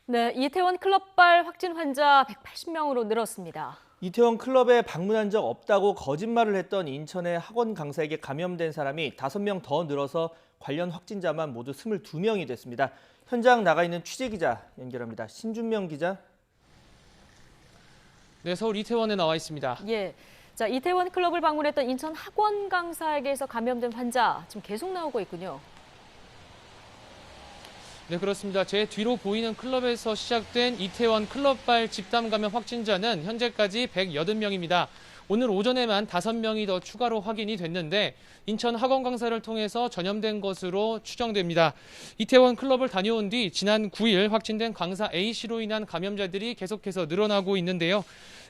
네, 이태원 클럽발 확진 환자 180명으로 늘었습니다. 이태원 클럽에 방문한 적 없다고 거짓말을 했던 인천의 학원 강사에게 감염된 사람이 5명 더 늘어서 관련 확진자만 모두 22명이 됐습니다. 현장 나가 있는 취재기자 연결합니다. 신준명 기자. 네, 서울 이태원에 나와 있습니다. 예, 자 이태원 클럽을 방문했던 인천 학원 강사에게서 감염된 환자 지금 계속 나오고 있군요. 네, 그렇습니다. 제 뒤로 보이는 클럽에서 시작된 이태원 클럽발 집단 감염 확진자는 현재까지 180명입니다. 오늘 오전에만 5명이 더 추가로 확인이 됐는데 인천 학원 강사를 통해서 전염된 것으로 추정됩니다. 이태원 클럽을 다녀온 뒤 지난 9일 확진된 강사 A씨로 인한 감염자들이 계속해서 늘어나고 있는데요.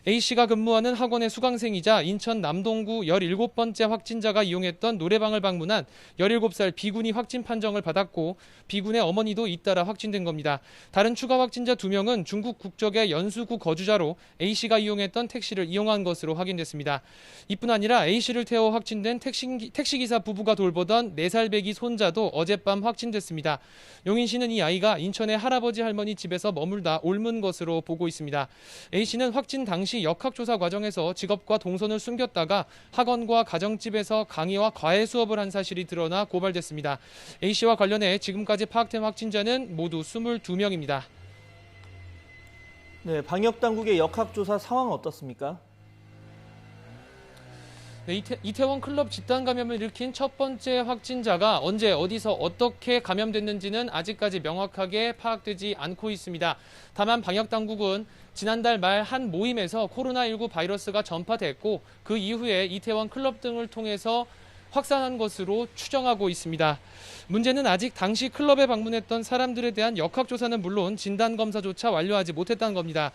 A씨가 근무하는 학원의 수강생이자 인천 남동구 17번째 확진자가 이용했던 노래방을 방문한 17살 B군이 확진 판정을 받았고 B군의 어머니도 잇따라 확진된 겁니다. 다른 추가 확진자 2명은 중국 국적의 연수구 거주자로 A씨가 이용했던 택시를 이용한 것으로 확인됐습니다. 이뿐 아니라 A씨를 태워 확진된 택시기사 부부가 돌보던 4살 배기 손자도 어젯밤 확진됐습니다. 용인시는 이 아이가 인천의 할아버지 할머니 집에서 머물다 옮은 것으로 보고 있습니다. A씨는 확진 당시 역학조사 과정에서 직업과 동선을 숨겼다가 학원과 가정집에서 강의와 과외 수업을 한 사실이 드러나 고발됐습니다. A씨와 관련해 지금까지 파악된 확진자는 모두 22명입니다. 네, 방역당국의 역학조사 상황은 어떻습니까? 네, 이태원 클럽 집단 감염을 일으킨 첫 번째 확진자가 언제 어디서 어떻게 감염됐는지는 아직까지 명확하게 파악되지 않고 있습니다. 다만 방역당국은 지난달 말 한 모임에서 코로나19 바이러스가 전파됐고 그 이후에 이태원 클럽 등을 통해서 확산한 것으로 추정하고 있습니다. 문제는 아직 당시 클럽에 방문했던 사람들에 대한 역학조사는 물론 진단검사조차 완료하지 못했다는 겁니다.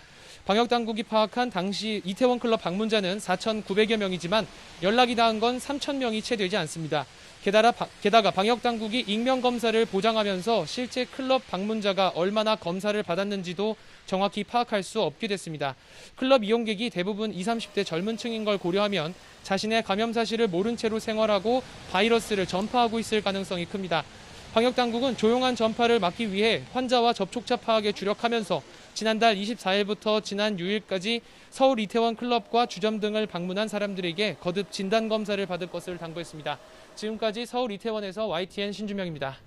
방역당국이 파악한 당시 이태원 클럽 방문자는 4,900여 명이지만 연락이 닿은 건 3,000명이 채 되지 않습니다. 게다가 방역당국이 익명검사를 보장하면서 실제 클럽 방문자가 얼마나 검사를 받았는지도 정확히 파악할 수 없게 됐습니다. 클럽 이용객이 대부분 20, 30대 젊은 층인 걸 고려하면 자신의 감염 사실을 모른 채로 생활하고 바이러스를 전파하고 있을 가능성이 큽니다. 방역당국은 조용한 전파를 막기 위해 환자와 접촉자 파악에 주력하면서 지난달 24일부터 지난 6일까지 서울 이태원 클럽과 주점 등을 방문한 사람들에게 거듭 진단검사를 받을 것을 당부했습니다. 지금까지 서울 이태원에서 YTN 신준명입니다.